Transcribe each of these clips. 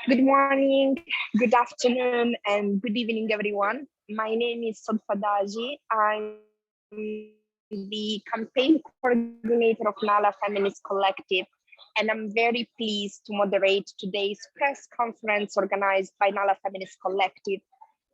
Good morning, good afternoon, and good evening, everyone. My name is Ayodeji. I'm the campaign coordinator of Nala Feminist Collective, and I'm very pleased to moderate today's press conference organized by Nala Feminist Collective.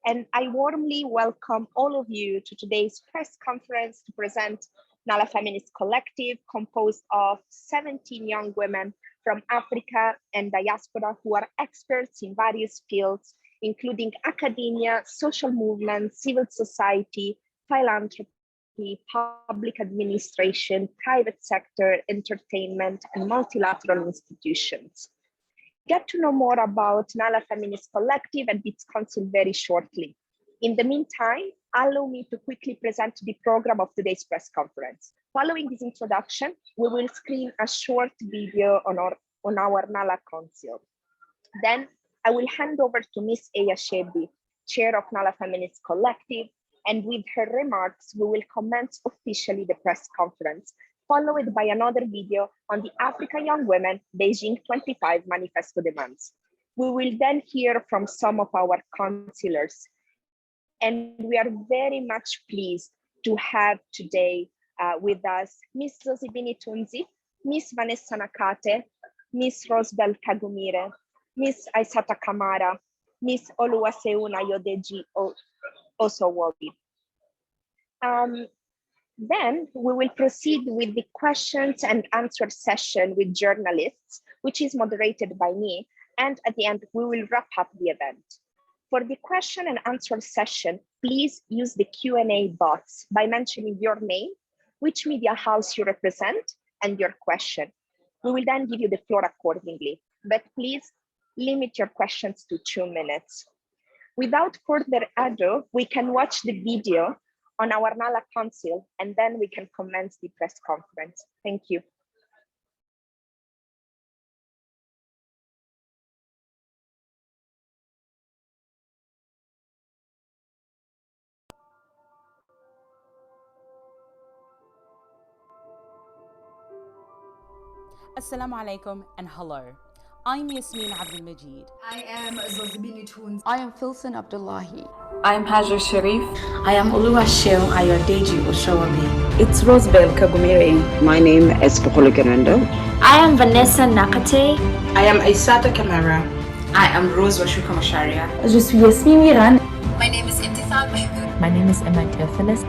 And I warmly welcome all of you to today's press conference to present Nala Feminist Collective, composed of 17 young women from Africa and diaspora who are experts in various fields, including academia, social movements, civil society, philanthropy, public administration, private sector, entertainment, and multilateral institutions. Get to know more about Nala Feminist Collective and its council very shortly. In the meantime, allow me to quickly present the program of today's press conference. Following this introduction, we will screen a short video on our Nala Council. Then I will hand over to Ms. Chebbi, Chair of Nala Feminist Collective, and with her remarks, we will commence officially the press conference, followed by another video on the African Young Women Beijing 25 Manifesto demands. We will then hear from some of our councillors, and we are very much pleased to have today with us Ms. Zozibini Tunzi, Ms. Vanessa Nakate, Ms. Eosebell Kagumire, Ms. Aisata Kamara, Ms. Oluwaseun Ayodeji Osowobi. Then we will proceed with the questions and answer session with journalists, which is moderated by me. And at the end, we will wrap up the event. For the question and answer session, please use the Q&A box by mentioning your name, which media house you represent, and your question. We will then give you the floor accordingly, but please limit your questions to 2 minutes. Without further ado, we can watch the video on our Nala Council, and then we can commence the press conference. Thank you. Assalamu alaikum and hello. I'm Yasmin Abdul-Majid. I am Zozibini Tunzi. I am Filsan Abdullahi. I'm Hajar Sharif. I am Oluwaseun Ayodeji Osowobi. It's Rosebell Kagumire. My name is Kagumire. I am Vanessa Nakate. I am Aisata Kamara. I am Rose Washuka Masharia. Je suis Yasmin Miran. My name is Intisar Mahmoud. My name is Emma Theofelus.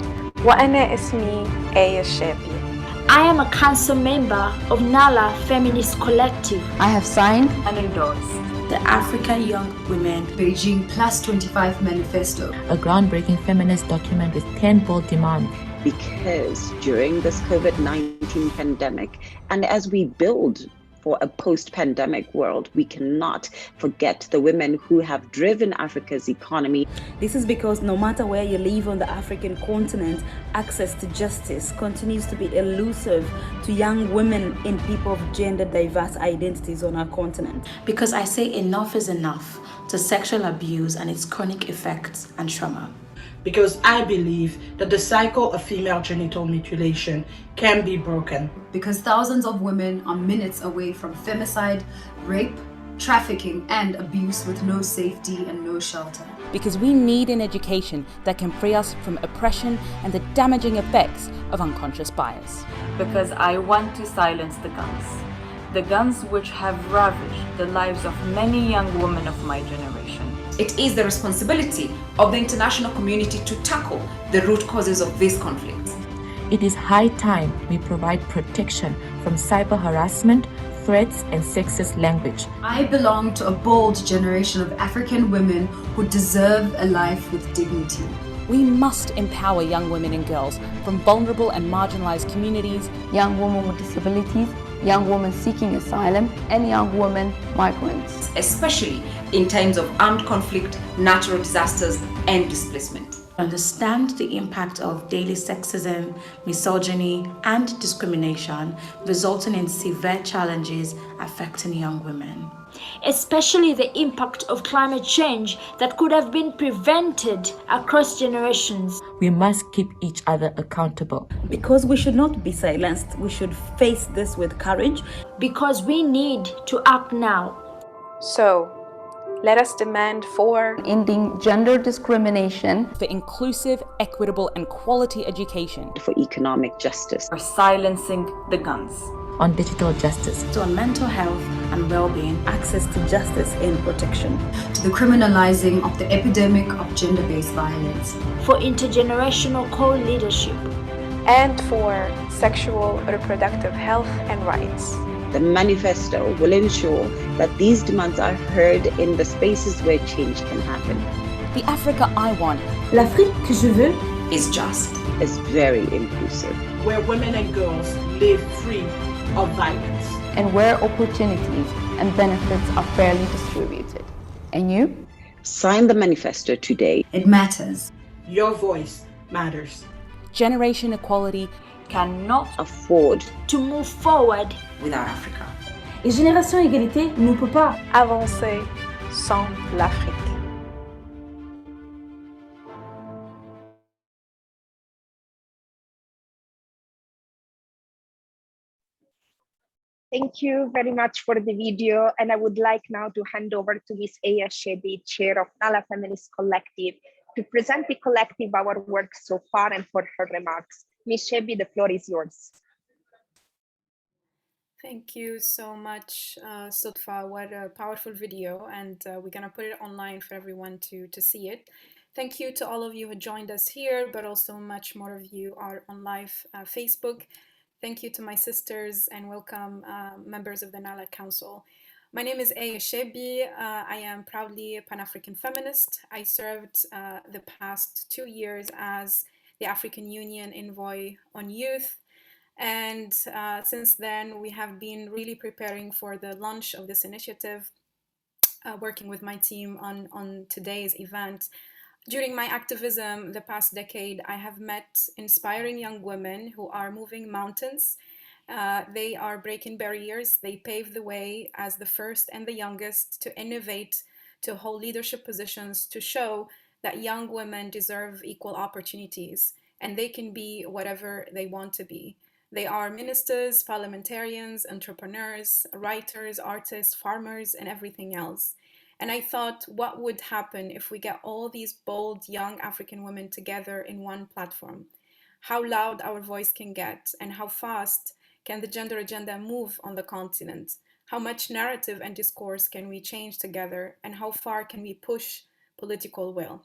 وأنا اسمي Eosebell. I am a council member of Nala Feminist Collective. I have signed and endorsed the African Young Women Beijing +25 Manifesto, a groundbreaking feminist document with 10 bold demands. Because during this COVID-19 pandemic, and as we build for a post-pandemic world, we cannot forget the women who have driven Africa's economy. This is because no matter where you live on the African continent, access to justice continues to be elusive to young women and people of gender diverse identities on our continent. Because I say enough is enough to sexual abuse and its chronic effects and trauma. Because I believe that the cycle of female genital mutilation can be broken. Because thousands of women are minutes away from femicide, rape, trafficking, and abuse with no safety and no shelter. Because we need an education that can free us from oppression and the damaging effects of unconscious bias. Because I want to silence the guns which have ravaged the lives of many young women of my generation. It is the responsibility of the international community to tackle the root causes of this conflict. It is high time we provide protection from cyber harassment, threats, and sexist language. I belong to a bold generation of African women who deserve a life with dignity. We must empower young women and girls from vulnerable and marginalized communities, young women with disabilities, young women seeking asylum, and young women migrants. Especially in times of armed conflict, natural disasters, and displacement. Understand the impact of daily sexism, misogyny, and discrimination, resulting in severe challenges affecting young women. Especially the impact of climate change that could have been prevented across generations. We must keep each other accountable. Because we should not be silenced, we should face this with courage. Because we need to act now. So, Let us demand for ending gender discrimination, for inclusive, equitable, and quality education, for economic justice, for silencing the guns, on digital justice, to on mental health and well-being, access to justice and protection, to the criminalizing of the epidemic of gender-based violence, for intergenerational co-leadership, and for sexual reproductive health and rights. The manifesto will ensure that these demands are heard in the spaces where change can happen. The Africa I want, l'Afrique que je veux, is just, is very inclusive, where women and girls live free of violence, and where opportunities and benefits are fairly distributed. And you? Sign the manifesto today. It matters. Your voice matters. Generation equality cannot afford to move forward without Africa. Et Génération Égalité ne peut pas avancer sans l'Afrique. Thank you very much for the video. And I would like now to hand over to Ms. Chebbi, Chair of Nala Feminist Collective, to present the collective our work so far and for her remarks. Ms. Chebbi, the floor is yours. Thank you so much, Sotfa. What a powerful video, and we're gonna put it online for everyone to see it. Thank you to all of you who joined us here, but also much more of you are on live Facebook. Thank you to my sisters and welcome members of the Nala Council. My name is Chebbi. I am proudly a Pan-African feminist. I served the past 2 years as the African Union Envoy on Youth. And since then, we have been really preparing for the launch of this initiative, working with my team on today's event. During my activism the past decade, I have met inspiring young women who are moving mountains. They are breaking barriers. They pave the way as the first and the youngest to innovate, to hold leadership positions, to show that young women deserve equal opportunities and they can be whatever they want to be. They are ministers, parliamentarians, entrepreneurs, writers, artists, farmers, and everything else. And I thought, what would happen if we get all these bold young African women together in one platform? How loud our voice can get, and how fast can the gender agenda move on the continent? How much narrative and discourse can we change together, and how far can we push political will?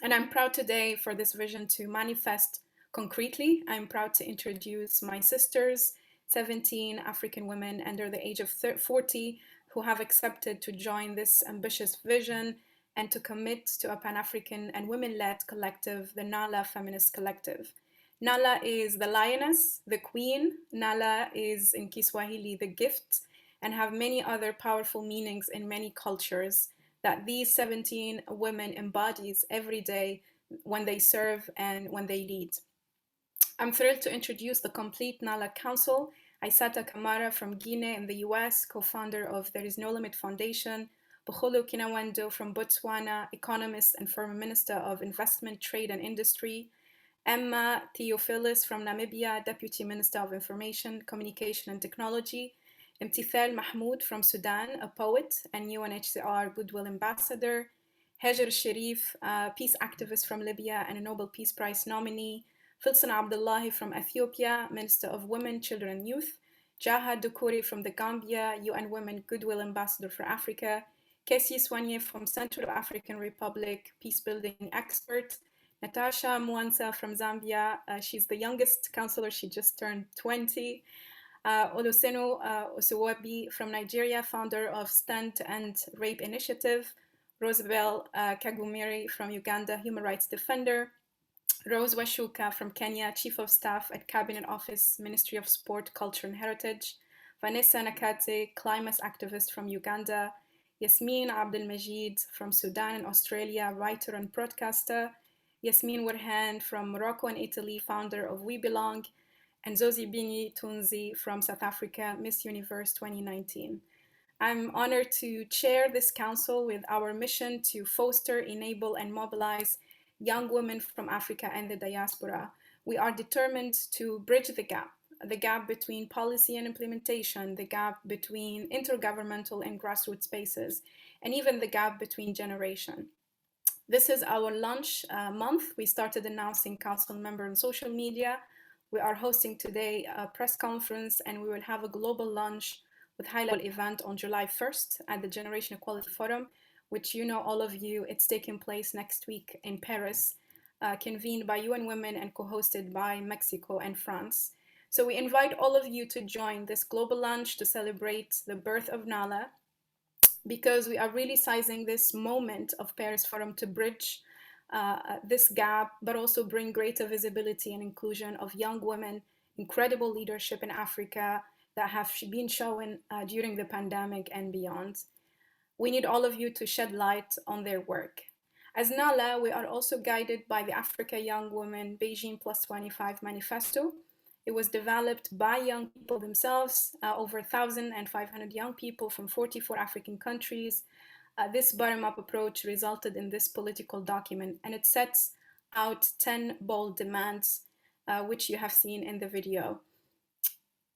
And I'm proud today for this vision to manifest concretely. I'm proud to introduce my sisters, 17 African women under the age of 40, who have accepted to join this ambitious vision and to commit to a Pan-African and women-led collective, the Nala Feminist Collective. Nala is the lioness, the queen. Nala is in Kiswahili, the gift, and have many other powerful meanings in many cultures that these 17 women embodies every day when they serve and when they lead. I'm thrilled to introduce the complete Nala Council. Aissata Kamara from Guinea in the US, co-founder of There Is No Limit Foundation. Bukhulu Kinawendo from Botswana, economist and former Minister of Investment, Trade and Industry. Emma Theofelus from Namibia, Deputy Minister of Information, Communication and Technology. Imtithal Mahmoud from Sudan, a poet and UNHCR Goodwill Ambassador. Hajar Sharif, peace activist from Libya and a Nobel Peace Prize nominee. Filsan Abdullahi from Ethiopia, Minister of Women, Children and Youth. Jaha Dukuri from the Gambia, UN Women Goodwill Ambassador for Africa. Kessie Soigne from Central African Republic, peacebuilding expert. Natasha Mwansa from Zambia, she's the youngest councillor, she just turned 20. Olusegun Osowobi from Nigeria, founder of Stand to End Rape Initiative. Eosebell Kagumire from Uganda, human rights defender. Rose Washuka from Kenya, Chief of Staff at Cabinet Office, Ministry of Sport, Culture and Heritage. Vanessa Nakate, climate activist from Uganda. Yasmin Abdelmajid from Sudan and Australia, writer and broadcaster. Yasmin Warhan from Morocco and Italy, founder of We Belong. And Zozibini Tunzi from South Africa, Miss Universe 2019. I'm honored to chair this council with our mission to foster, enable, and mobilize young women from Africa and the diaspora. We are determined to bridge the gap between policy and implementation, the gap between intergovernmental and grassroots spaces, and even the gap between generations. This is our launch month. We started announcing council member on social media. We are hosting today a press conference, and we will have a global launch with high-level event on July 1st at the Generation Equality Forum, which you know, all of you, it's taking place next week in Paris, convened by UN Women and co-hosted by Mexico and France. So we invite all of you to join this global launch to celebrate the birth of Nala, because we are really sizing this moment of Paris Forum to bridge this gap, but also bring greater visibility and inclusion of young women, incredible leadership in Africa that have been shown during the pandemic and beyond. We need all of you to shed light on their work. As Nala, we are also guided by the Africa Young Women Beijing Plus 25 manifesto. It was developed by young people themselves, over 1,500 young people from 44 African countries. This bottom-up approach resulted in this political document, and it sets out 10 bold demands, which you have seen in the video.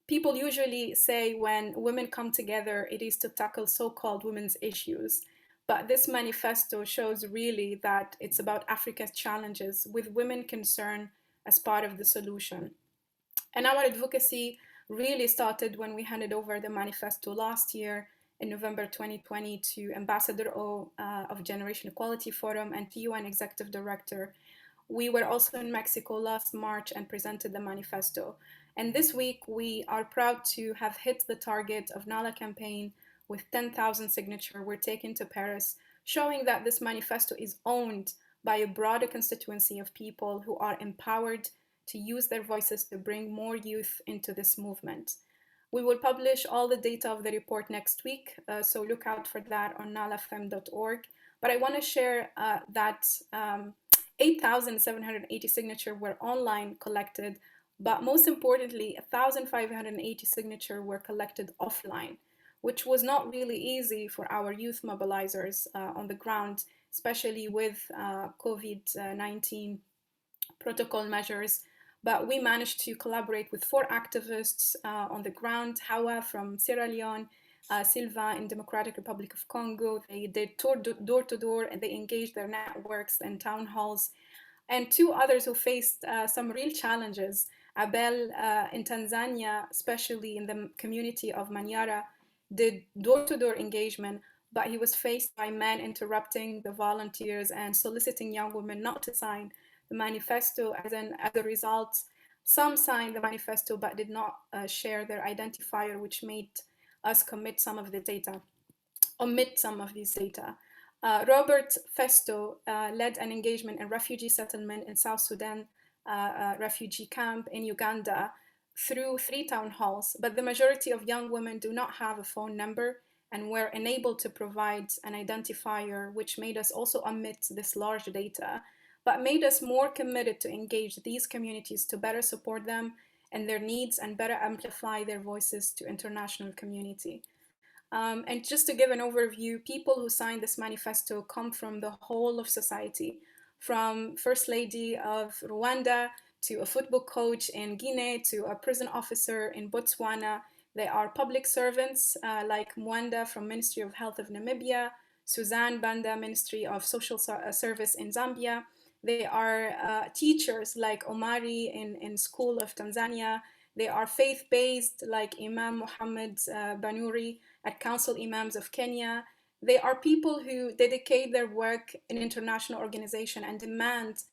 People usually say when women come together, it is to tackle so-called women's issues. But this manifesto shows really that it's about Africa's challenges with women concerned as part of the solution. And our advocacy really started when we handed over the manifesto last year in November 2020 to Ambassador O of Generation Equality Forum and to UN Executive Director. We were also in Mexico last March and presented the manifesto. And this week, we are proud to have hit the target of Nala campaign with 10,000 signatures were taken to Paris, showing that this manifesto is owned by a broader constituency of people who are empowered to use their voices to bring more youth into this movement. We will publish all the data of the report next week, so look out for that on nalafem.org. But I want to share that 8,780 signatures were online collected, but most importantly, 1,580 signatures were collected offline, which was not really easy for our youth mobilizers on the ground, especially with COVID-19 protocol measures. But we managed to collaborate with 4 activists on the ground: Hawa from Sierra Leone, Silva in Democratic Republic of Congo. They did door to door, and they engaged their networks and town halls. And 2 others who faced some real challenges. Abel in Tanzania, especially in the community of Manyara, did door-to-door engagement, but he was faced by men interrupting the volunteers and soliciting young women not to sign the manifesto. As a result, some signed the manifesto but did not share their identifier, which made us omit some of these data. Robert Festo led an engagement in refugee settlement in South Sudan, refugee camp in Uganda, through 3 town halls, but the majority of young women do not have a phone number and were unable to provide an identifier, which made us also omit this large data, but made us more committed to engage these communities to better support them and their needs and better amplify their voices to international community. And just to give an overview, people who signed this manifesto come from the whole of society, from First Lady of Rwanda to a football coach in Guinea to a prison officer in Botswana. They are public servants like Mwanda from Ministry of Health of Namibia, Suzanne Banda, Ministry of Social Service in Zambia. They are teachers like Omari in School of Tanzania. They are faith-based like Imam Muhammad Banuri at Council Imams of Kenya. They are people who dedicate their work in international organization and demand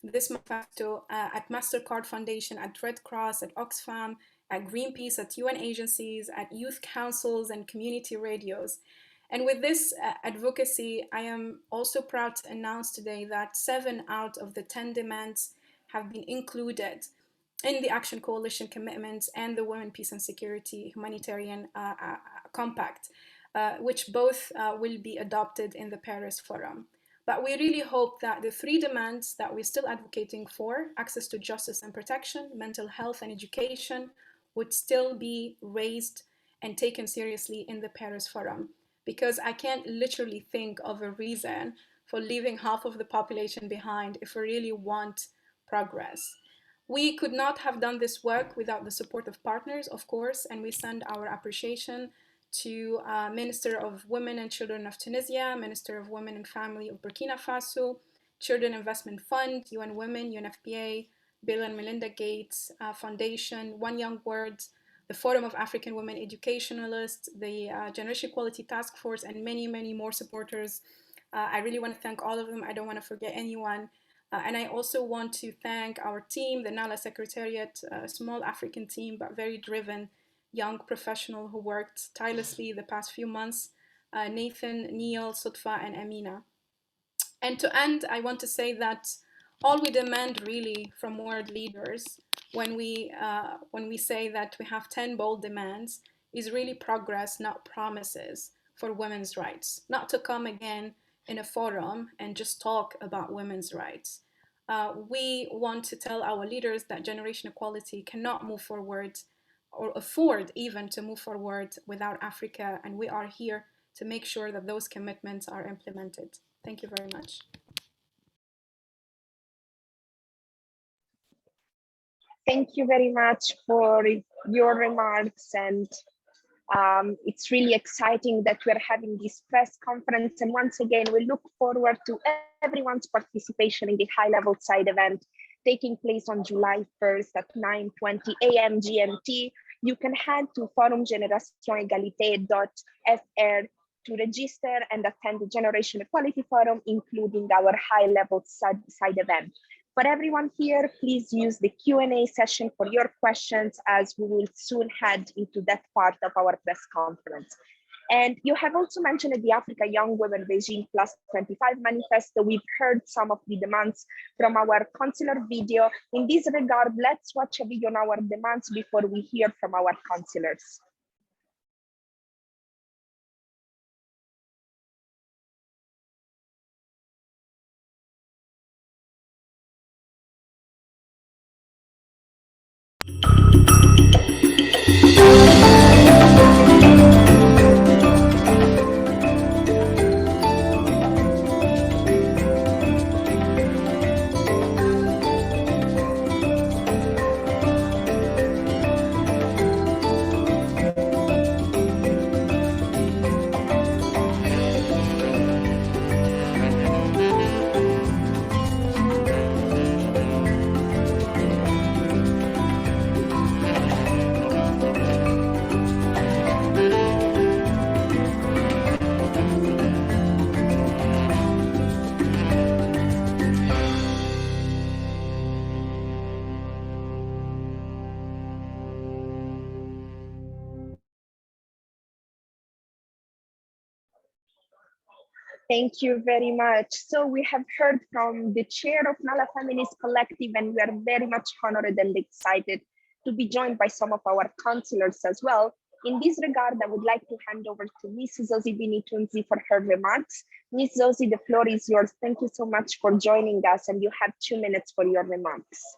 this manifesto at MasterCard Foundation, at Red Cross, at Oxfam, at Greenpeace, at UN agencies, at youth councils and community radios. And with this advocacy, I am also proud to announce today that 7 out of the 10 demands have been included in the Action Coalition commitments and the Women, Peace and Security Humanitarian Compact, which both will be adopted in the Paris Forum. But we really hope that the 3 demands that we're still advocating for, access to justice and protection, mental health and education, would still be raised and taken seriously in the Paris Forum. Because I can't literally think of a reason for leaving half of the population behind if we really want progress. We could not have done this work without the support of partners, of course, and we send our appreciation to Minister of Women and Children of Tunisia, Minister of Women and Family of Burkina Faso, Children Investment Fund, UN Women, UNFPA, Bill and Melinda Gates Foundation, One Young Word, the Forum of African Women Educationalists, the Generation Equality Task Force, and many, many more supporters. I really want to thank all of them. I don't want to forget anyone. And I also want to thank our team, the Nala Secretariat, a small African team, but very driven young professional who worked tirelessly the past few months, Nathan, Neil, Sutfa, and Amina. And to end, I want to say that all we demand really from world leaders when we say that we have 10 bold demands is really progress, not promises, for women's rights, not to come again in a forum and just talk about women's rights. We want to tell our leaders that generation equality cannot move forward or afford even to move forward without Africa, and we are here to make sure that those commitments are implemented. Thank you very much. Thank you very much for your remarks, and it's really exciting that we're having this press conference. And once again, we look forward to everyone's participation in the high-level side event taking place on July 1st at 9:20 a.m. GMT. You can head to forumgenerationegalite.fr to register and attend the Generation Equality Forum, including our high-level side event. For everyone here, please use the Q&A session for your questions, as we will soon head into that part of our press conference. And you have also mentioned the Africa Young Women Regime Plus 25 manifesto. We've heard some of the demands from our consular video. In this regard, let's watch a video on our demands before we hear from our consulars. Thank you very much. So we have heard from the chair of Nala Feminist Collective, and we are very much honored and excited to be joined by some of our counselors as well. In this regard, I would like to hand over to Ms. Zozibini Tunzi for her remarks. Ms. Zozi, the floor is yours. Thank you so much for joining us, and you have 2 minutes for your remarks.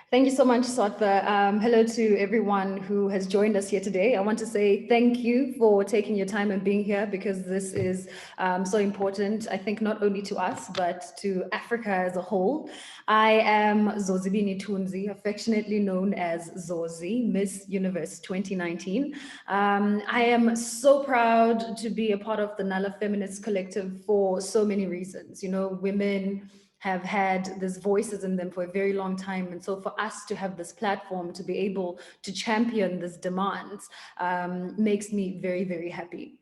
Thank you so much, Sotva. Hello to everyone who has joined us here today. I want to say thank you for taking your time and being here, because this is so important, I think, not only to us, but to Africa as a whole. I am Zozibini Tunzi, affectionately known as Zozi, Miss Universe 2019. I am so proud to be a part of the Nala Feminist Collective for so many reasons. You know, women have had these voices in them for a very long time. And so for us to have this platform to be able to champion these demands makes me very, very happy.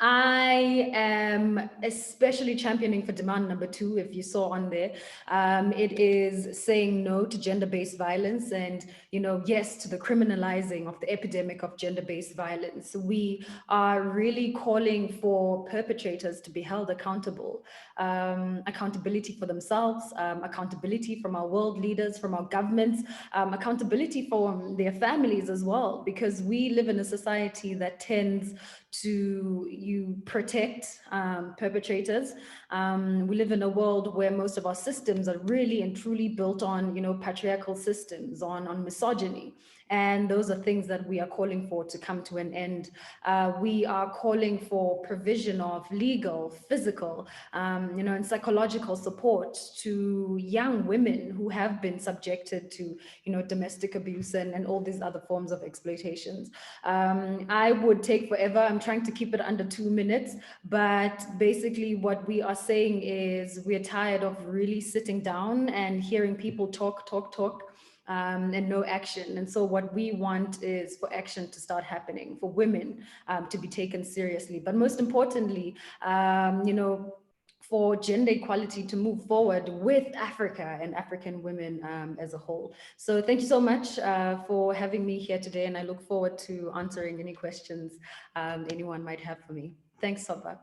I am especially championing for demand number 2, if you saw on there. It is saying no to gender-based violence and, you know, yes to the criminalizing of the epidemic of gender-based violence. We are really calling for perpetrators to be held accountable, accountability for themselves, accountability from our world leaders, from our governments, accountability for their families as well, because we live in a society that tends to, you protect perpetrators. We live in a world where most of our systems are really and truly built on, patriarchal systems, on misogyny. And those are things that we are calling for to come to an end. We are calling for provision of legal, physical, and psychological support to young women who have been subjected to, domestic abuse and all these other forms of exploitations. I would take forever. I'm trying to keep it under 2 minutes, but basically what we are saying is we're tired of really sitting down and hearing people talk, and no action. And so what we want is for action to start happening, for women to be taken seriously, but most importantly, for gender equality to move forward with Africa and African women as a whole. So thank you so much for having me here today, and I look forward to answering any questions anyone might have for me. Thanks, Soba.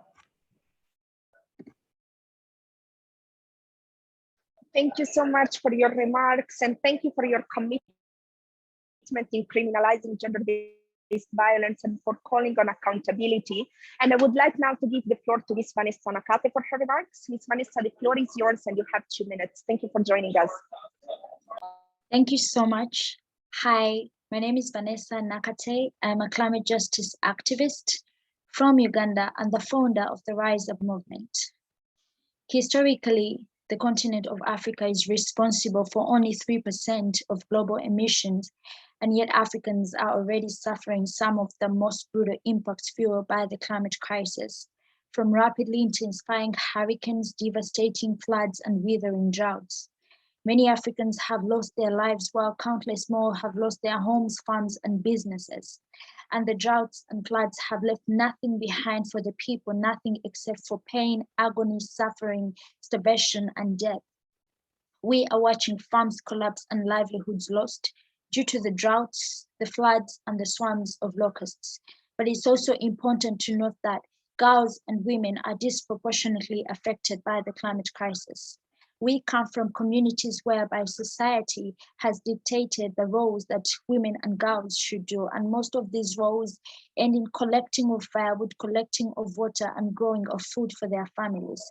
Thank you so much for your remarks, and thank you for your commitment in criminalizing gender-based violence and for calling on accountability. And I would like now to give the floor to Ms. Vanessa Nakate for her remarks. Ms. Vanessa, the floor is yours and you have 2 minutes. Thank you for joining us. Thank you so much. Hi, my name is Vanessa Nakate. I'm a climate justice activist from Uganda and the founder of the Rise Up movement. Historically, the continent of Africa is responsible for only 3% of global emissions, and yet Africans are already suffering some of the most brutal impacts fueled by the climate crisis, from rapidly intensifying hurricanes, devastating floods, and withering droughts. Many Africans have lost their lives while countless more have lost their homes, farms, and businesses. And the droughts and floods have left nothing behind for the people, nothing except for pain, agony, suffering, starvation, and death. We are watching farms collapse and livelihoods lost due to the droughts, the floods, and the swarms of locusts. But it's also important to note that girls and women are disproportionately affected by the climate crisis. We come from communities whereby society has dictated the roles that women and girls should do, and most of these roles end in collecting of firewood, collecting of water, and growing of food for their families.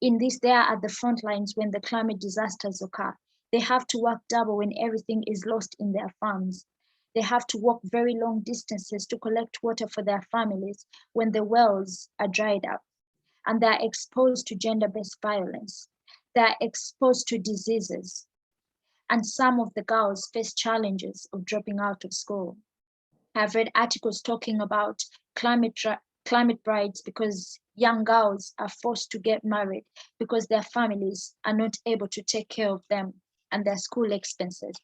In this, they are at the front lines when the climate disasters occur. They have to work double when everything is lost in their farms. They have to walk very long distances to collect water for their families when the wells are dried up, and they're exposed to gender-based violence. They're exposed to diseases, and some of the girls face challenges of dropping out of school. I've read articles talking about climate brides because young girls are forced to get married because their families are not able to take care of them and their school expenses.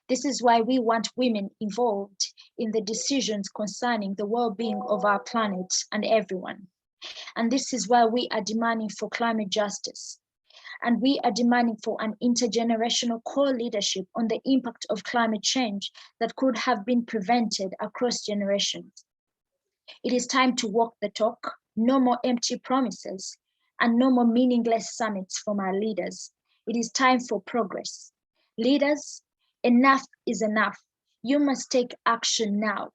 This is why we want women involved in the decisions concerning the well-being of our planet and everyone. And this is why we are demanding for climate justice. And we are demanding for an intergenerational co-leadership on the impact of climate change that could have been prevented across generations. It is time to walk the talk, no more empty promises, and no more meaningless summits from our leaders. It is time for progress. Leaders, enough is enough. You must take action now,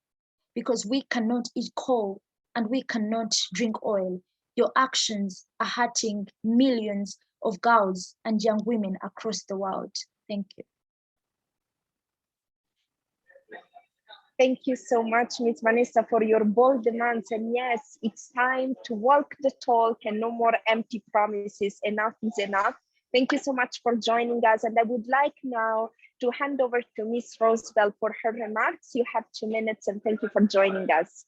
because we cannot eat coal and we cannot drink oil. Your actions are hurting millions of girls and young women across the world. Thank you. Thank you so much, Ms. Vanessa, for your bold demands. And yes, it's time to walk the talk and no more empty promises. Enough is enough. Thank you so much for joining us. And I would like now to hand over to Ms. Eosebell for her remarks. You have 2 minutes, and thank you for joining us.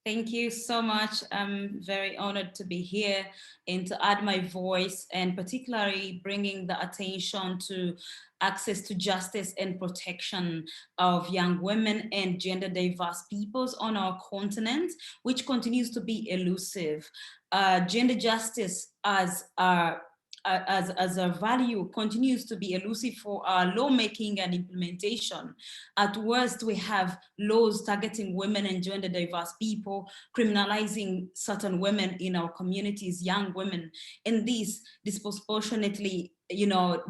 Thank you so much. I'm very honored to be here and to add my voice, and particularly bringing the attention to access to justice and protection of young women and gender diverse peoples on our continent, which continues to be elusive. Gender justice as a value continues to be elusive for our lawmaking and implementation. At worst, we have laws targeting women and gender diverse people, criminalizing certain women in our communities, young women, and this disproportionately,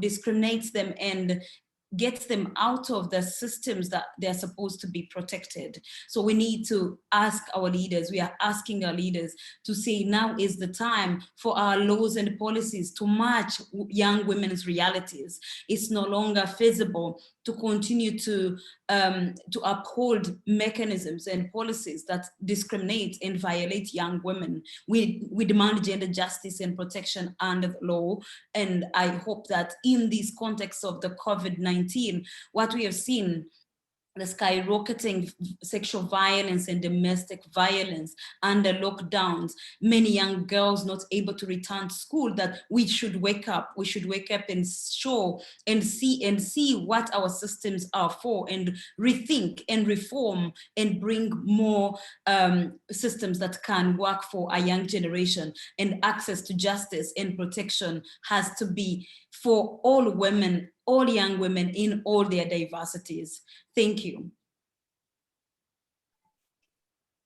discriminates them and gets them out of the systems that they're supposed to be protected. So we need to ask our leaders, we are asking our leaders to say now is the time for our laws and policies to match young women's realities. It's no longer feasible to continue to uphold mechanisms and policies that discriminate and violate young women. We demand gender justice and protection under the law. And I hope that in this context of the COVID-19, what we have seen, the skyrocketing sexual violence and domestic violence under lockdowns, many young girls not able to return to school, that we should wake up. We should wake up and show and see what our systems are for, and rethink and reform and bring more systems that can work for a young generation. And access to justice and protection has to be for all women, all young women in all their diversities. Thank you.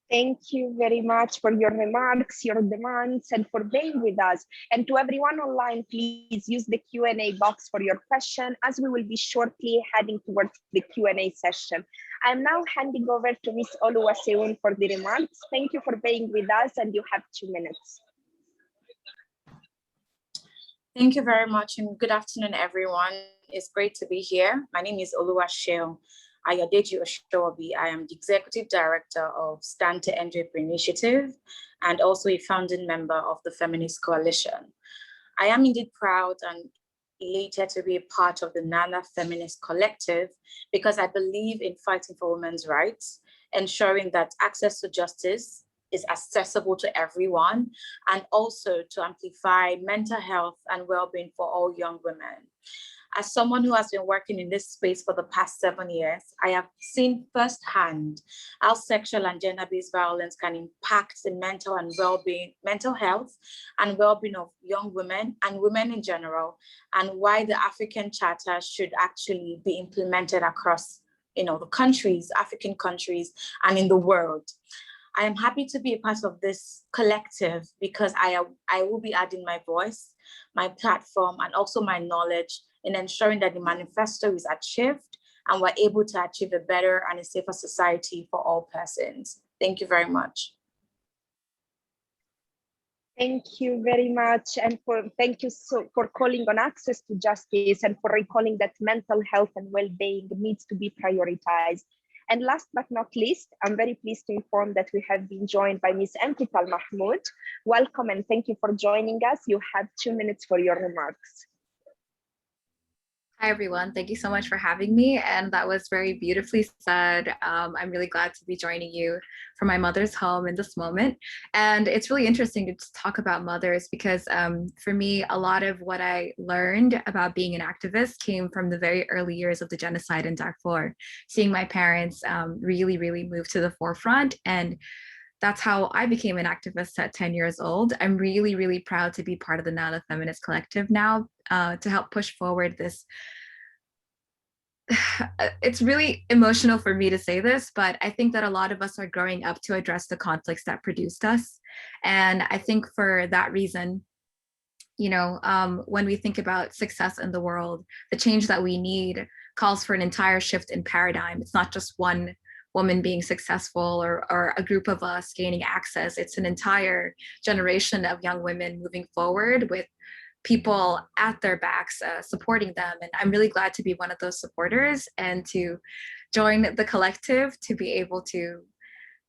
Thank you very much for your remarks, your demands, and for being with us. And to everyone online, please use the Q&A box for your question, as we will be shortly heading towards the Q&A session. I'm now handing over to Ms. Oluwaseun for the remarks. Thank you for being with us, and you have 2 minutes. Thank you very much, and good afternoon, everyone. It's great to be here. My name is Oluwaseun Ayodeji Osowobi. I am the Executive Director of Stand to End Rape Initiative and also a founding member of the Feminist Coalition. I am indeed proud and elated to be a part of the Nala Feminist Collective because I believe in fighting for women's rights, ensuring that access to justice is accessible to everyone, and also to amplify mental health and well-being for all young women. As someone who has been working in this space for the past 7 years, I have seen firsthand how sexual and gender-based violence can impact the mental health and well-being of young women and women in general, and why the African Charter should actually be implemented across, the countries, African countries, and in the world. I am happy to be a part of this collective because I will be adding my voice, my platform, and also my knowledge in ensuring that the manifesto is achieved and we're able to achieve a better and a safer society for all persons. Thank you very much. Thank you very much, and thank you for calling on access to justice and for recalling that mental health and well-being needs to be prioritized. And last but not least, I'm very pleased to inform that we have been joined by Ms. Enkital Mahmoud. Welcome and thank you for joining us. You have 2 minutes for your remarks. Hi, everyone. Thank you so much for having me. And that was very beautifully said. I'm really glad to be joining you from my mother's home in this moment. And it's really interesting to talk about mothers because for me, a lot of what I learned about being an activist came from the very early years of the genocide in Darfur, seeing my parents really move to the forefront. And that's how I became an activist at 10 years old. I'm really proud to be part of the Nala Feminist Collective now to help push forward this. It's really emotional for me to say this, but I think that a lot of us are growing up to address the conflicts that produced us. And I think for that reason, when we think about success in the world, the change that we need calls for an entire shift in paradigm. It's not just one woman being successful or a group of us gaining access. It's an entire generation of young women moving forward with people at their backs supporting them. And I'm really glad to be one of those supporters and to join the collective to be able to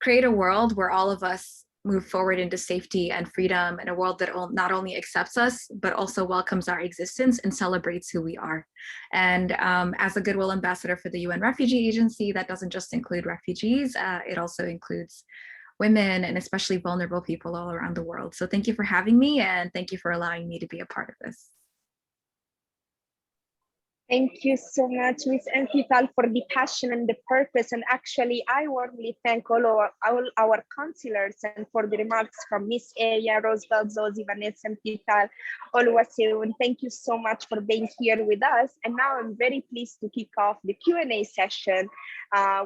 create a world where all of us move forward into safety and freedom, and a world that not only accepts us, but also welcomes our existence and celebrates who we are. And as a Goodwill Ambassador for the UN Refugee Agency, that doesn't just include refugees, it also includes women and especially vulnerable people all around the world. So thank you for having me, and thank you for allowing me to be a part of this. Thank you so much, Ms. Enkital, for the passion and the purpose. And actually, I warmly thank all our counselors and for the remarks from Ms. Eya, Eosebell, Zozibini, Enkital, Oluwaseun. Thank you so much for being here with us. And now I'm very pleased to kick off the Q&A session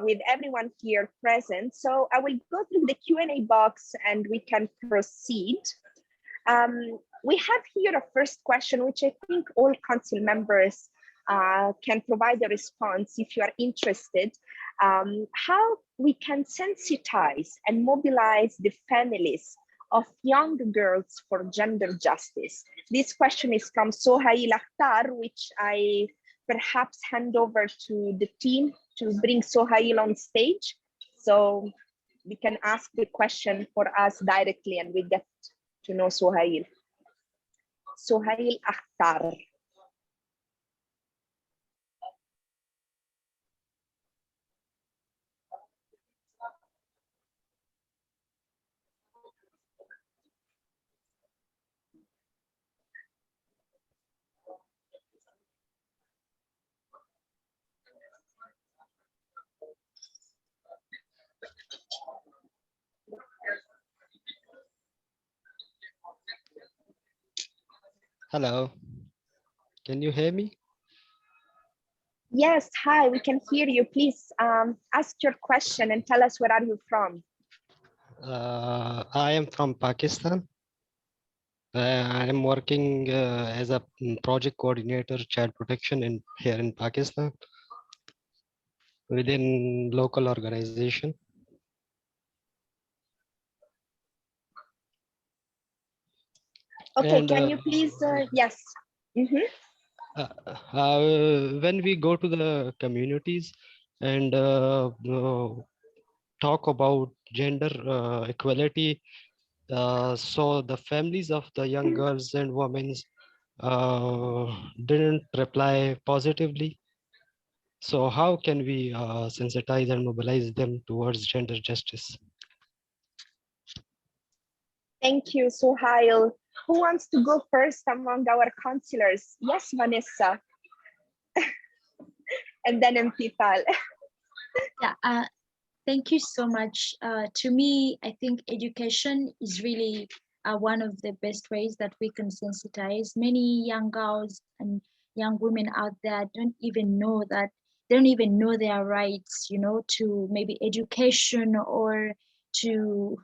with everyone here present. So I will go through the Q&A box and we can proceed. We have here a first question, which I think all council members can provide a response if you are interested, how we can sensitize and mobilize the families of young girls for gender justice. This question is from Sohail Akhtar, which I perhaps hand over to the team to bring Sohail on stage. So we can ask the question for us directly and we get to know Sohail. Sohail Akhtar. Hello, can you hear me? Yes, hi, we can hear you. Please ask your question and tell us where are you from? I am from Pakistan. I am working as a project coordinator, child protection here in Pakistan within local organization. Okay, And, can you please, yes. Mm-hmm. When we go to the communities and talk about gender equality, so the families of the young girls and women didn't reply positively. So how can we sensitize and mobilize them towards gender justice? Thank you, Sohail. Who wants to go first among our counselors? Yes, Vanessa. And then Mpital. Yeah, thank you so much. To me, I think education is really one of the best ways that we can sensitize. Many young girls and young women out there don't even know that, they don't even know their rights, you know, to maybe education or to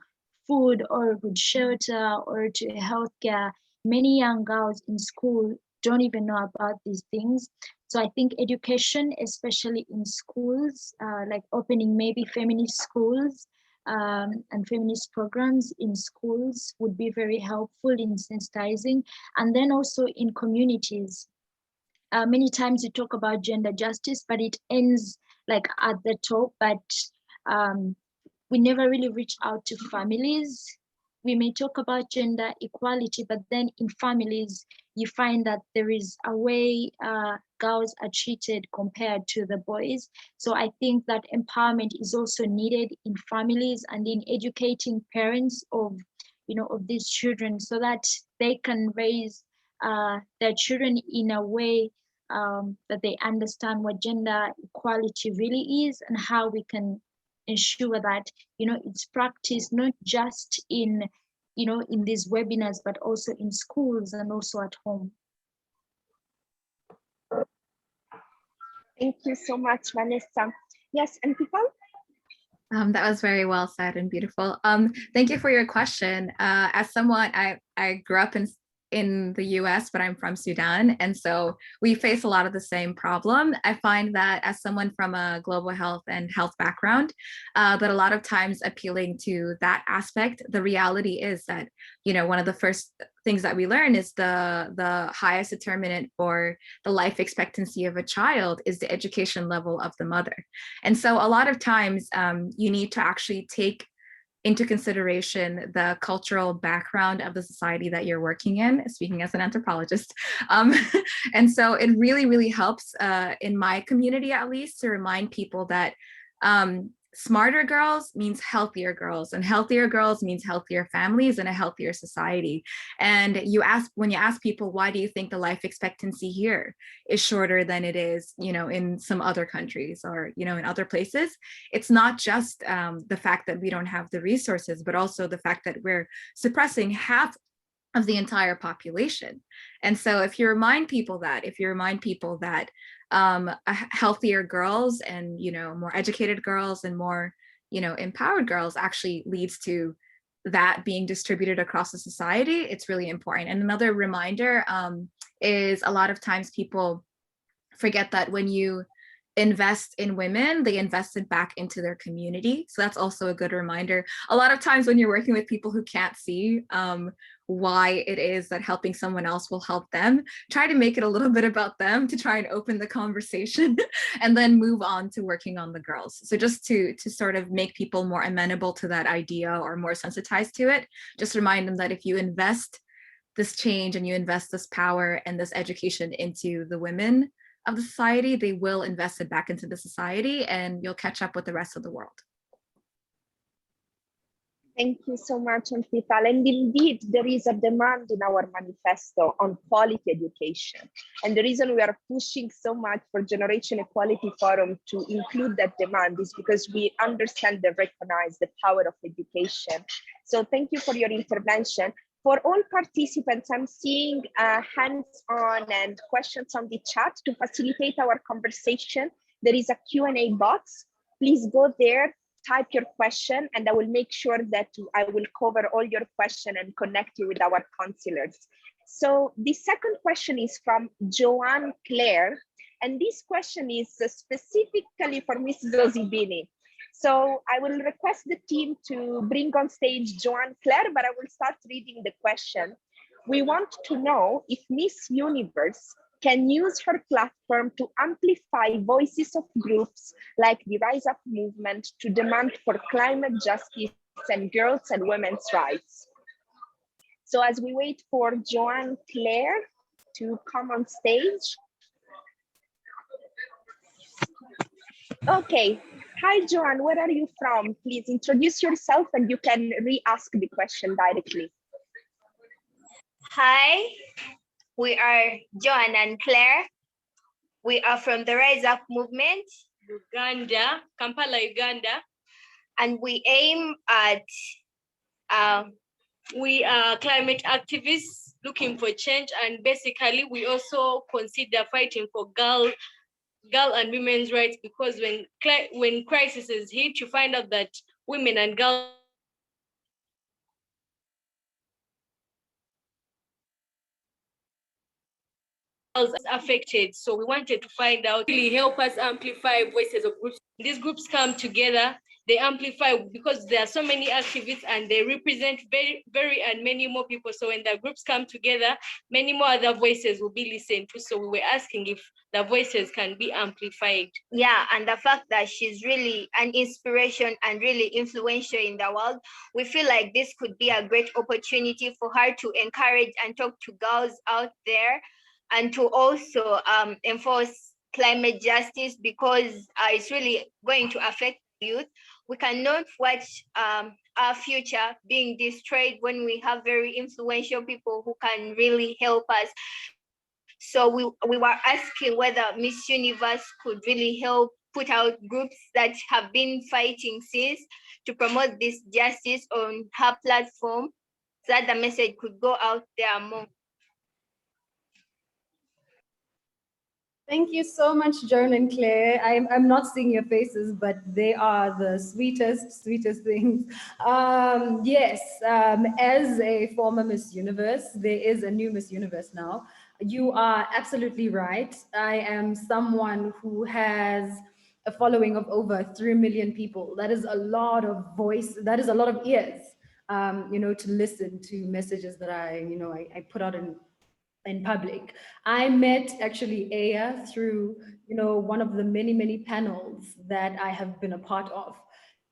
food or good shelter or to healthcare. Many young girls in school don't even know about these things. So I think education, especially in schools, like opening maybe feminist schools and feminist programs in schools would be very helpful in sensitizing. And then also in communities. Many times you talk about gender justice, but it ends like at the top, but we never really reach out to families. We may talk about gender equality, but then in families, you find that there is a way girls are treated compared to the boys. So I think that empowerment is also needed in families and in educating parents of, you know, of these children so that they can raise their children in a way that they understand what gender equality really is and how we can ensure that, you know, it's practiced not just in, you know, in these webinars, but also in schools and also at home. Thank you so much, Vanessa. Yes, and people? That was very well said and beautiful. Thank you for your question. As someone, I grew up in the US, but I'm from Sudan. And so we face a lot of the same problem. I find that as someone from a global health and health background, that a lot of times appealing to that aspect, the reality is that, you know, one of the first things that we learn is the highest determinant for the life expectancy of a child is the education level of the mother. And so a lot of times you need to actually take into consideration the cultural background of the society that you're working in, speaking as an anthropologist. And so it really, really helps in my community, at least, to remind people that smarter girls means healthier girls, and healthier girls means healthier families and a healthier society. And when you ask people, why do you think the life expectancy here is shorter than it is, you know, in some other countries or, you know, in other places? It's not just the fact that we don't have the resources, but also the fact that we're suppressing half of the entire population. And so if you remind people that, healthier girls and, you know, more educated girls and more, you know, empowered girls actually leads to that being distributed across the society, it's really important. And another reminder is a lot of times people forget that when you invest in women, they invested back into their community. So that's also a good reminder. A lot of times when you're working with people who can't see why it is that helping someone else will help them, try to make it a little bit about them to try and open the conversation and then move on to working on the girls. So just to sort of make people more amenable to that idea or more sensitized to it, just remind them that if you invest this change and you invest this power and this education into the women of the society, they will invest it back into the society and you'll catch up with the rest of the world. Thank you so much, Anfita. And indeed, there is a demand in our manifesto on quality education. And the reason we are pushing so much for Generation Equality Forum to include that demand is because we understand and recognize the power of education. So thank you for your intervention. For all participants, I'm seeing hands-on and questions on the chat to facilitate our conversation. There is a Q&A box. Please go there, type your question, and I will make sure that I will cover all your questions and connect you with our counselors. So the second question is from Joanne Claire, and this question is specifically for Ms. Zozibini. So I will request the team to bring on stage Joanne Claire, but I will start reading the question. We want to know if Miss Universe can use her platform to amplify voices of groups like the Rise Up movement to demand for climate justice and girls' and women's rights. So as we wait for Joanne Claire to come on stage. Okay. Hi, Joanne, where are you from? Please introduce yourself and you can re-ask the question directly. Hi, we are Joanne and Claire. We are from the Rise Up movement, Uganda, Kampala, Uganda. And we aim at, we are climate activists looking for change. And basically we also consider fighting for girl and women's rights, because when crises hit, you find out that women and girls affected. So we wanted to find out, really help us amplify voices of groups. These groups come together, they amplify because there are so many activists and they represent very and many more people. So when the groups come together, many more other voices will be listened to. So we were asking if the voices can be amplified. Yeah, and the fact that she's really an inspiration and really influential in the world, we feel like this could be a great opportunity for her to encourage and talk to girls out there and to also enforce climate justice, because it's really going to affect youth. We cannot watch our future being destroyed when we have very influential people who can really help us. So we were asking whether Miss Universe could really help put out groups that have been fighting since to promote this justice on her platform, so that the message could go out there more. Thank you so much, Joan and Claire. I'm not seeing your faces, but they are the sweetest things. Yes, as a former Miss Universe, there is a new Miss Universe now. You are absolutely right. I am someone who has a following of over 3 million people. That is a lot of voice. That is a lot of ears, to listen to messages that I put out in public. I met actually Aya through, one of the many panels that I have been a part of.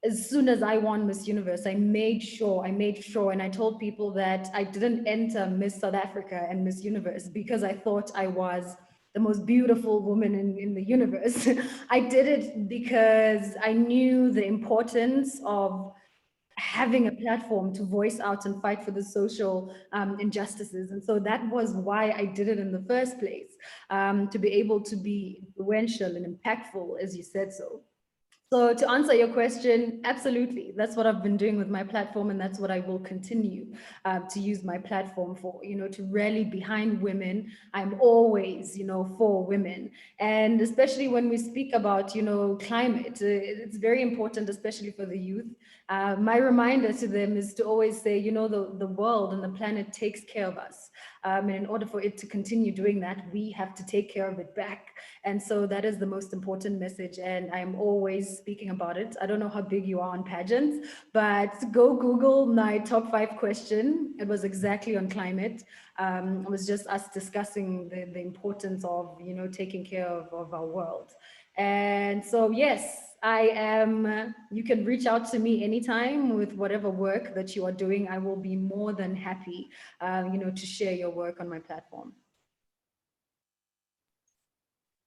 As soon as I won Miss Universe, I made sure, and I told people that I didn't enter Miss South Africa and Miss Universe because I thought I was the most beautiful woman in the universe. I did it because I knew the importance of having a platform to voice out and fight for the social injustices. And so that was why I did it in the first place, to be able to be influential and impactful, as you said so. So to answer your question, absolutely. That's what I've been doing with my platform, and that's what I will continue to use my platform for, to rally behind women. I'm always, for women. And especially when we speak about, climate, it's very important, especially for the youth. My reminder to them is to always say, the world and the planet takes care of us. And in order for it to continue doing that, we have to take care of it back. And so that is the most important message. And I'm always speaking about it. I don't know how big you are on pageants, but go Google my top 5 question. It was exactly on climate. It was just us discussing the importance of, you know, taking care of our world. And so, yes, I am, you can reach out to me anytime with whatever work that you are doing. I will be more than happy, you know, to share your work on my platform.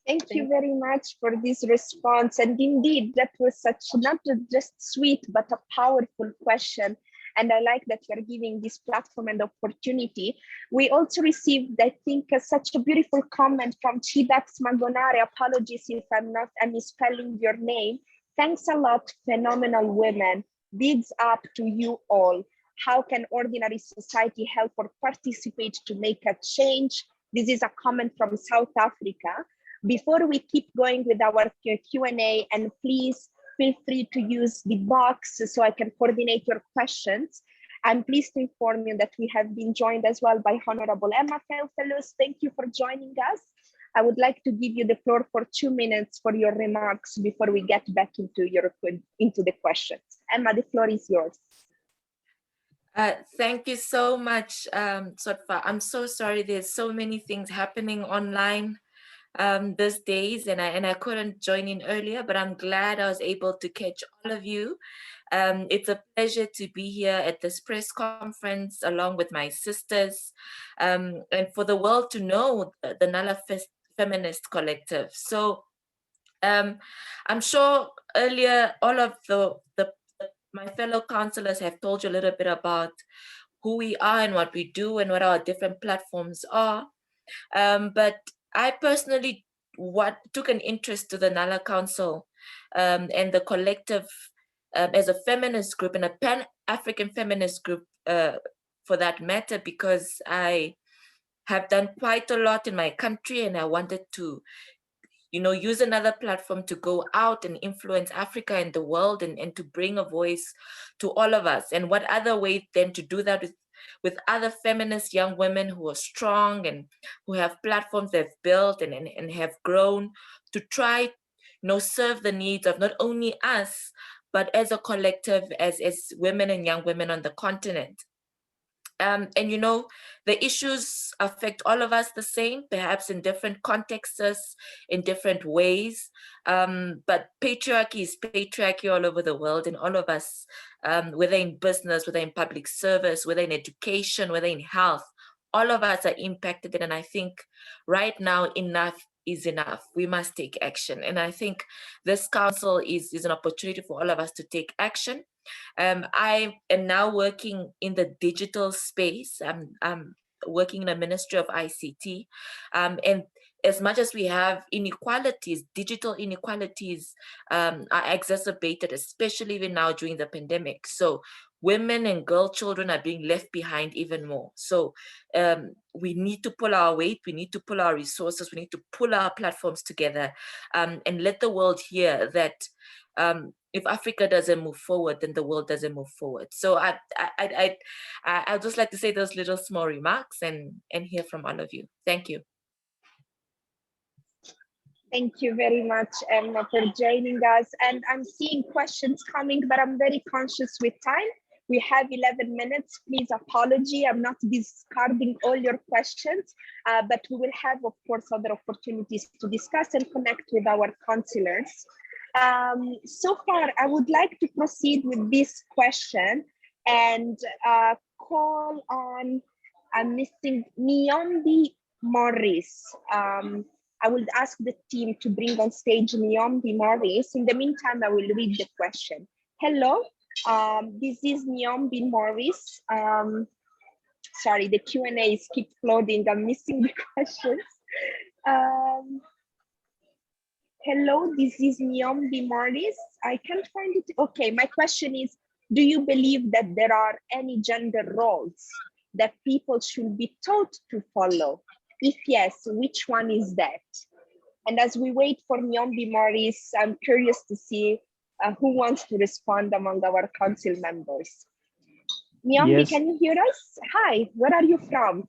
Thank you very much for this response. And indeed, that was such not just sweet, but a powerful question. And I like that you're giving this platform and opportunity. We also received, I think, such a beautiful comment from Chidax Magonare. Apologies if I'm misspelling your name. Thanks a lot, phenomenal women. Bigs up to you all. How can ordinary society help or participate to make a change? This is a comment from South Africa. Before we keep going with our Q&A, and please feel free to use the box so I can coordinate your questions. I'm pleased to inform you that we have been joined as well by Honorable Emma Theofelus. Thank you for joining us. I would like to give you the floor for 2 minutes for your remarks before we get back into the questions. Emma, the floor is yours. Thank you so much, Sotfa. I'm so sorry. There's so many things happening online these days, and I couldn't join in earlier, but I'm glad I was able to catch all of you. It's a pleasure to be here at this press conference along with my sisters, and for the world to know the Nala Feminist Collective. So I'm sure earlier all of my fellow counselors have told you a little bit about who we are and what we do and what our different platforms are. But I personally took an interest to the Nala Council and the collective as a feminist group and a Pan-African feminist group for that matter, because I have done quite a lot in my country and I wanted to, you know, use another platform to go out and influence Africa and the world and to bring a voice to all of us. And what other way than to do that with other feminist young women who are strong and who have platforms they've built and have grown to try, you know, serve the needs of not only us, but as a collective, as women and young women on the continent. And you know, the issues affect all of us the same, perhaps in different contexts, in different ways. But patriarchy is patriarchy all over the world, and all of us, whether in business, whether in public service, whether in education, whether in health, all of us are impacted. And I think right now enough is enough. We must take action. And I think this council is an opportunity for all of us to take action. I am now working in the digital space. I'm working in a ministry of ICT. And as much as we have inequalities, digital inequalities are exacerbated, especially even now during the pandemic. So women and girl children are being left behind even more. So we need to pull our weight, we need to pull our resources, we need to pull our platforms together and let the world hear that if Africa doesn't move forward, then the world doesn't move forward. So I'd just like to say those little small remarks and hear from all of you. Thank you. Thank you very much, Emma, for joining us. And I'm seeing questions coming, but I'm very conscious with time. We have 11 minutes. Please apology. I'm not discarding all your questions, but we will have, of course, other opportunities to discuss and connect with our counselors. So far, I would like to proceed with this question and call on, I'm missing Nyombi Morris. I will ask the team to bring on stage Nyombi Morris. In the meantime, I will read the question. Hello, this is Nyombi Morris. Sorry, the Q&As keep loading. I'm missing the questions. Hello, this is Nyombi Morris. I can't find it. Okay, my question is, do you believe that there are any gender roles that people should be taught to follow? If yes, which one is that? And as we wait for Nyombi Morris, I'm curious to see who wants to respond among our council members. Nyombi, yes. Can you hear us? Hi, where are you from?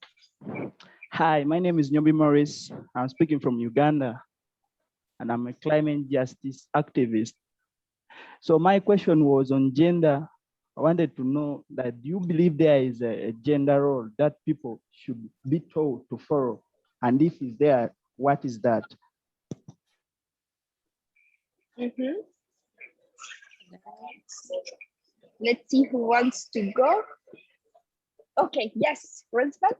Hi, my name is Nyobi Morris. I'm speaking from Uganda, and I'm a climate justice activist. So my question was on gender. I wanted to know that do you believe there is a gender role that people should be told to follow? And if is there, what is that? Mhm. Let's see who wants to go. Okay, yes, Roosevelt.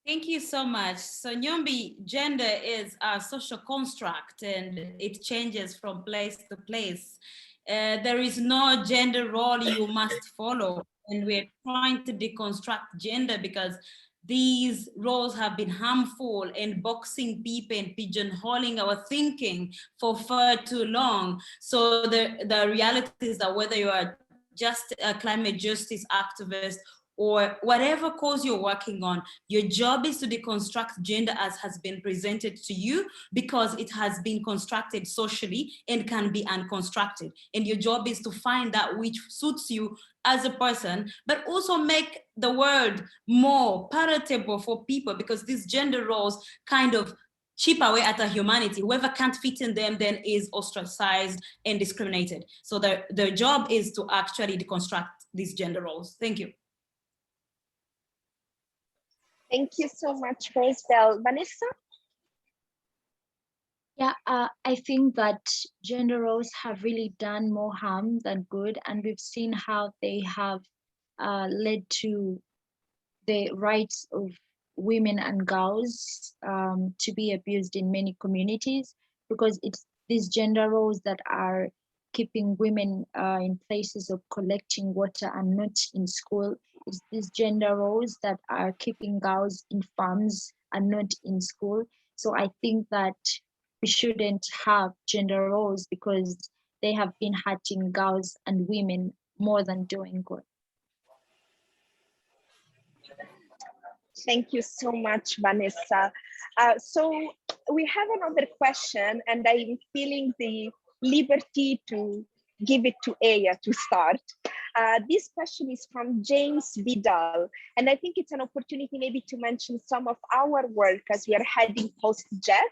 Thank you so much. So Nyombi, gender is a social construct and it changes from place to place. There is no gender role you must follow. And we're trying to deconstruct gender because these roles have been harmful and boxing people and pigeonholing our thinking for far too long. So the reality is that whether you are just a climate justice activist or whatever cause you're working on, your job is to deconstruct gender as has been presented to you because it has been constructed socially and can be unconstructed. And your job is to find that which suits you as a person, but also make the world more palatable for people because these gender roles kind of chip away at our humanity. Whoever can't fit in them then is ostracized and discriminated. So their job is to actually deconstruct these gender roles. Thank you. Thank you so much, Roosevelt. Vanessa? Yeah, I think that gender roles have really done more harm than good, and we've seen how they have led to the rights of women and girls to be abused in many communities, because it's these gender roles that are keeping women in places of collecting water and not in school. It's these gender roles that are keeping girls in farms and not in school. So I think that we shouldn't have gender roles because they have been hurting girls and women more than doing good. Thank you so much, Vanessa. So we have another question, and I'm feeling the liberty to give it to Aya to start. This question is from James Vidal, and I think it's an opportunity maybe to mention some of our work as we are heading post-Jeff.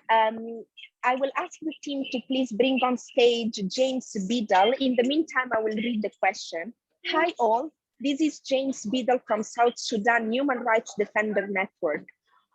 I will ask the team to please bring on stage James Vidal. In the meantime, I will read the question. Hi all. This is James Biddle from South Sudan Human Rights Defender Network.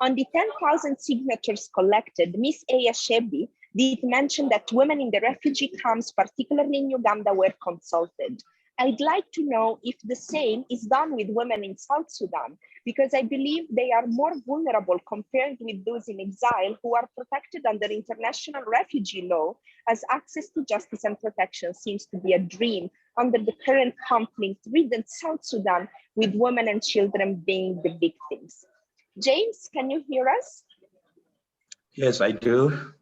On the 10,000 signatures collected, Ms. Chebbi did mention that women in the refugee camps, particularly in Uganda, were consulted. I'd like to know if the same is done with women in South Sudan, because I believe they are more vulnerable compared with those in exile who are protected under international refugee law, as access to justice and protection seems to be a dream under the current conflict-ridden South Sudan, with women and children being the victims. James, can you hear us? Yes, I do.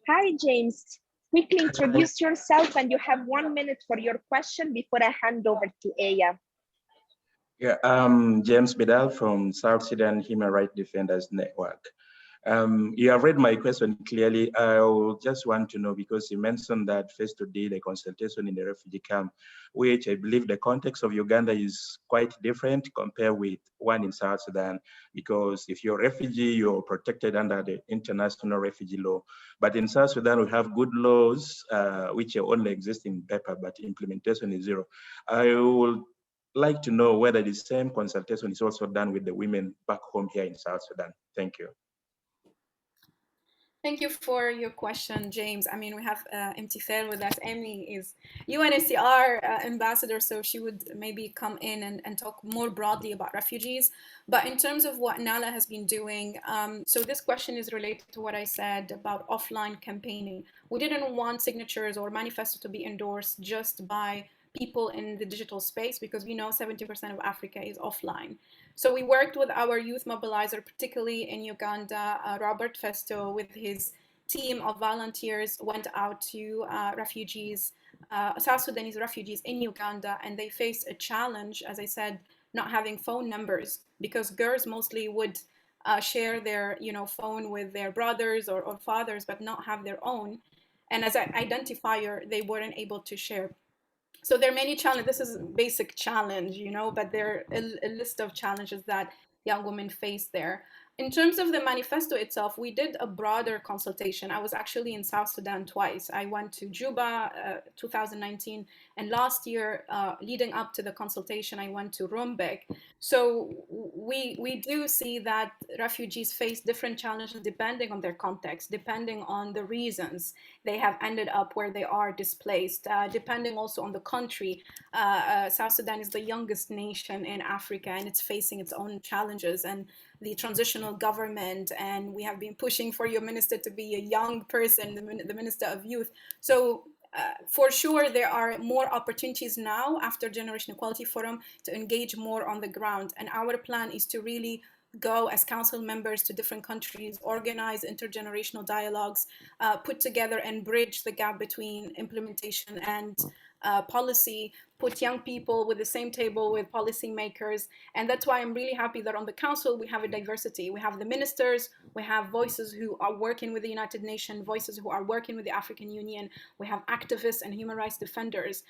Hi, James. Quickly introduce yourself, and you have 1 minute for your question before I hand over to Aya. Yeah, I'm James Bedal from South Sudan Human Rights Defenders Network. You have read my question clearly. I just want to know, because you mentioned that first did a consultation in the refugee camp, which I believe the context of Uganda is quite different compared with one in South Sudan, because if you're a refugee, you're protected under the international refugee law. But in South Sudan, we have good laws, which only exist in paper, but implementation is zero. I will like to know whether the same consultation is also done with the women back home here in South Sudan. Thank you. Thank you for your question, James. I mean, we have Imtifel with us. Amy is UNHCR ambassador, so she would maybe come in and talk more broadly about refugees. But in terms of what Nala has been doing, so this question is related to what I said about offline campaigning. We didn't want signatures or manifesto to be endorsed just by people in the digital space, because we know 70% of Africa is offline. So we worked with our youth mobilizer, particularly in Uganda. Robert Festo, with his team of volunteers, went out to refugees, South Sudanese refugees in Uganda, and they faced a challenge, as I said, not having phone numbers, because girls mostly would share their phone with their brothers or fathers, but not have their own. And as an identifier, they weren't able to share. So there are many challenges. This is a basic challenge, you know, but there are a list of challenges that young women face there. In terms of the manifesto itself, we did a broader consultation. I was actually in South Sudan twice. I went to Juba 2019, and last year, leading up to the consultation, I went to Rumbek. So we do see that refugees face different challenges depending on their context, depending on the reasons they have ended up where they are displaced, depending also on the country. South Sudan is the youngest nation in Africa, and it's facing its own challenges, and the transitional government, and we have been pushing for your minister to be a young person, the Minister of Youth. So for sure, there are more opportunities now after Generation Equality Forum to engage more on the ground. And our plan is to really go as council members to different countries, organize intergenerational dialogues, put together and bridge the gap between implementation and policy, put young people with the same table with policymakers. And that's why I'm really happy that on the council we have a diversity. We have the ministers, we have voices who are working with the United Nations, voices who are working with the African Union, we have activists and human rights defenders.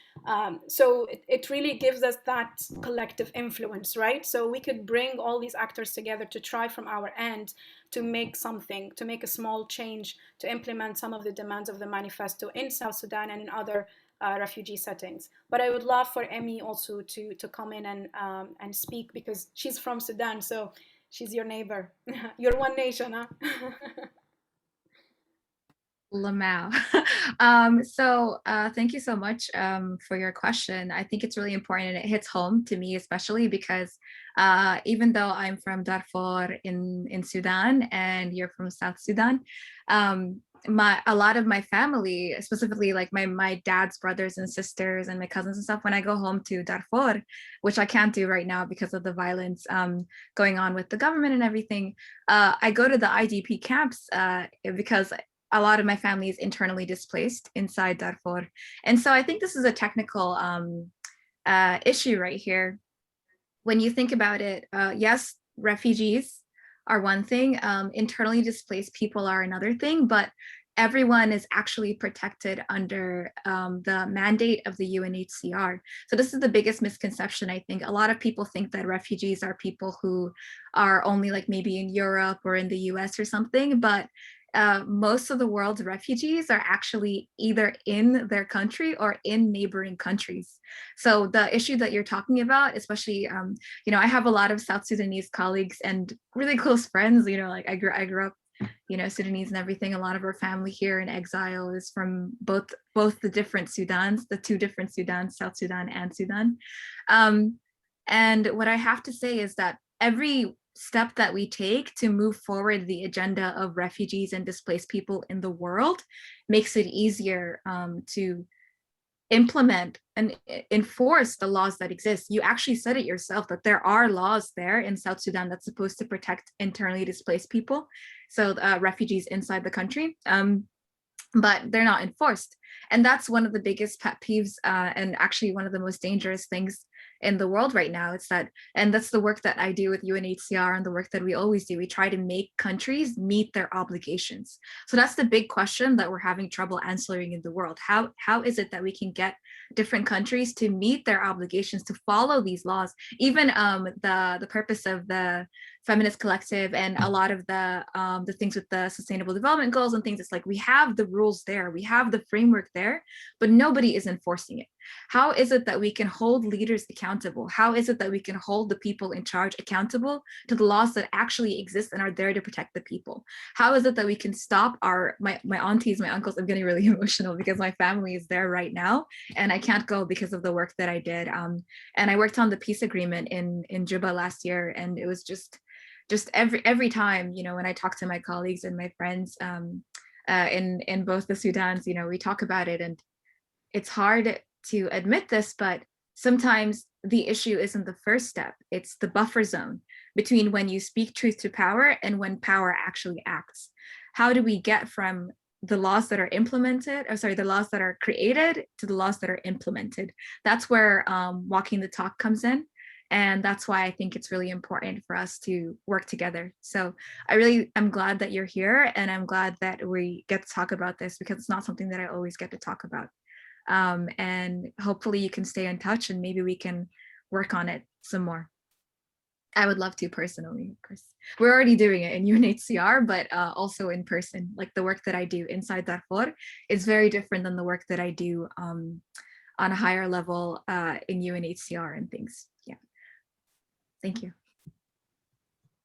So it really gives us that collective influence, right? So we could bring all these actors together to try from our end to make something, to make a small change, to implement some of the demands of the manifesto in South Sudan and in other refugee settings. But I would love for Emmy also to come in and speak, because she's from Sudan, so she's your neighbor. You're one nation, huh? Lamau. Thank you so much for your question. I think it's really important, and it hits home to me, especially because even though I'm from Darfur in Sudan and you're from South Sudan, a lot of my family, specifically like my dad's brothers and sisters and my cousins and stuff, when I go home to Darfur, which I can't do right now because of the violence going on with the government and everything, I go to the IDP camps because a lot of my family is internally displaced inside Darfur. And so I think this is a technical issue right here. When you think about it, yes, refugees are one thing, internally displaced people are another thing, but everyone is actually protected under the mandate of the UNHCR. So this is the biggest misconception, I think. A lot of people think that refugees are people who are only like maybe in Europe or in the US or something, but most of the world's refugees are actually either in their country or in neighboring countries. So the issue that you're talking about, especially, you know, I have a lot of South Sudanese colleagues and really close friends, you know, like I grew up, you know, Sudanese and everything. A lot of our family here in exile is from both the different Sudans, the two different Sudans, South Sudan and Sudan. And what I have to say is that every step that we take to move forward the agenda of refugees and displaced people in the world makes it easier to implement and enforce the laws that exist. You actually said it yourself that there are laws there in South Sudan that's supposed to protect internally displaced people, so refugees inside the country, but they're not enforced. And that's one of the biggest pet peeves and actually one of the most dangerous things in the world right now. It's that, and that's the work that I do with UNHCR and the work that we always do. We try to make countries meet their obligations. So that's the big question that we're having trouble answering in the world. How is it that we can get different countries to meet their obligations to follow these laws? Even the purpose of the Feminist Collective and a lot of the things with the Sustainable Development Goals and things, it's like we have the rules there, we have the framework there, but nobody is enforcing it. How is it that we can hold leaders accountable? How is it that we can hold the people in charge accountable to the laws that actually exist and are there to protect the people? How is it that we can stop my aunties, my uncles? I'm getting really emotional because my family is there right now and I can't go because of the work that I did. And I worked on the peace agreement in Juba last year, and it was just every time, you know, when I talk to my colleagues and my friends in both the Sudans, you know, we talk about it, and it's hard to admit this, but sometimes the issue isn't the first step. It's the buffer zone between when you speak truth to power and when power actually acts. How do we get from the laws that are implemented, the laws that are created to the laws that are implemented? That's where walking the talk comes in. And that's why I think it's really important for us to work together. So I'm glad that you're here, and I'm glad that we get to talk about this because it's not something that I always get to talk about. And hopefully you can stay in touch and maybe we can work on it some more. I would love to personally, of course. We're already doing it in UNHCR, but also in person. Like the work that I do inside Darfur is very different than the work that I do on a higher level in UNHCR and things. Yeah. Thank you.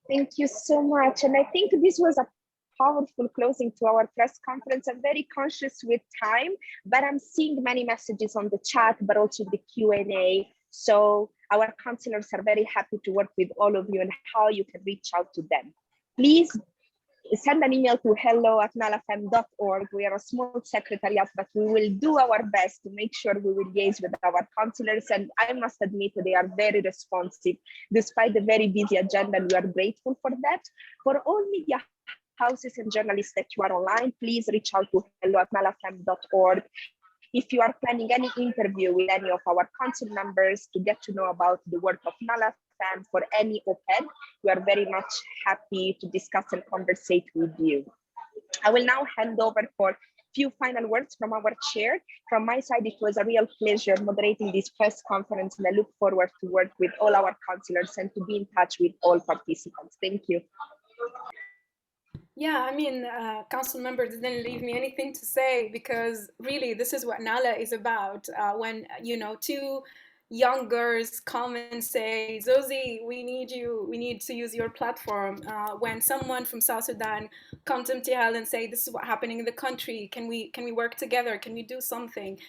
Thank you so much. And I think this was a powerful closing to our press conference. I'm very conscious with time, but I'm seeing many messages on the chat, but also the Q&A. So our counselors are very happy to work with all of you and how you can reach out to them. Please send an email to hello@nalafem.org. We are a small secretariat, but we will do our best to make sure we will liaise with our counselors. And I must admit they are very responsive, despite the very busy agenda, and we are grateful for that. For all media houses and journalists that you are online, please reach out to hello@nalafem.org. If you are planning any interview with any of our council members to get to know about the work of Nalafem for any op-ed, we are very much happy to discuss and conversate with you. I will now hand over for a few final words from our chair. From my side, it was a real pleasure moderating this press conference, and I look forward to work with all our councillors and to be in touch with all participants. Thank you. Yeah, I mean, council member didn't leave me anything to say, because really this is what Nala is about. When, you know, two young girls come and say, Zozi, we need you, we need to use your platform. When someone from South Sudan comes to MTL and say, this is what's happening in the country, can we work together, can we do something?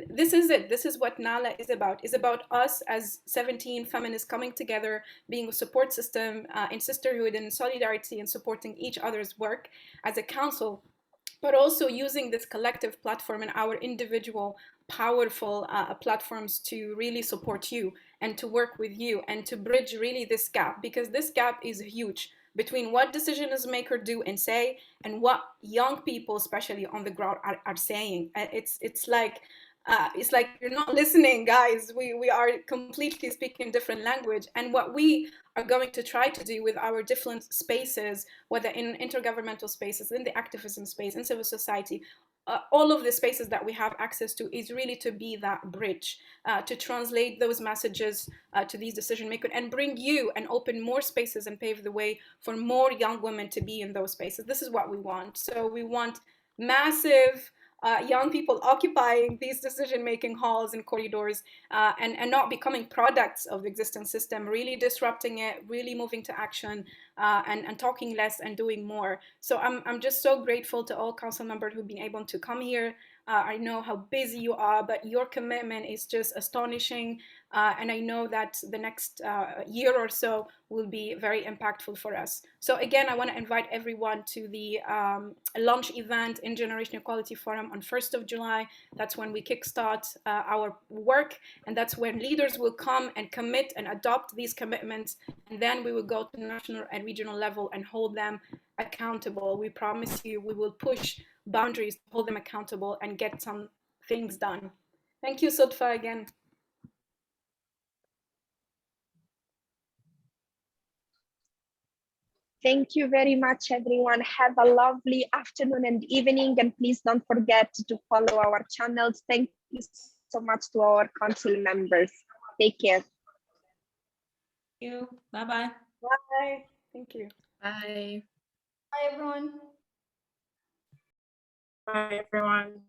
This is it. This is what Nala is about. It's about us as 17 feminists coming together, being a support system in sisterhood and solidarity, and supporting each other's work as a council, but also using this collective platform and our individual powerful platforms to really support you and to work with you and to bridge really this gap, because this gap is huge between what decision makers do and say and what young people, especially on the ground, are saying. It's like you're not listening, guys. We are completely speaking different language, and what we are going to try to do with our different spaces, whether in intergovernmental spaces, in the activism space, in civil society, all of the spaces that we have access to, is really to be that bridge, to translate those messages to these decision makers and bring you and open more spaces and pave the way for more young women to be in those spaces. This is what we want. So we want massive young people occupying these decision-making halls and corridors, and not becoming products of the existing system, really disrupting it, really moving to action, and talking less and doing more. So I'm just so grateful to all council members who've been able to come here. I know how busy you are, but your commitment is just astonishing. And I know that the next year or so will be very impactful for us. So again, I want to invite everyone to the launch event in Generation Equality Forum on 1st of July. That's when we kickstart our work, and that's when leaders will come and commit and adopt these commitments, and then we will go to national and regional level and hold them accountable. We promise you we will push boundaries, hold them accountable, and get some things done. Thank you, Sodfa, again. Thank you very much, everyone. Have a lovely afternoon and evening, and please don't forget to follow our channels. Thank you so much to our council members. Take care. Thank you. Bye-bye. Bye. Thank you. Bye. Bye, everyone. Bye, everyone.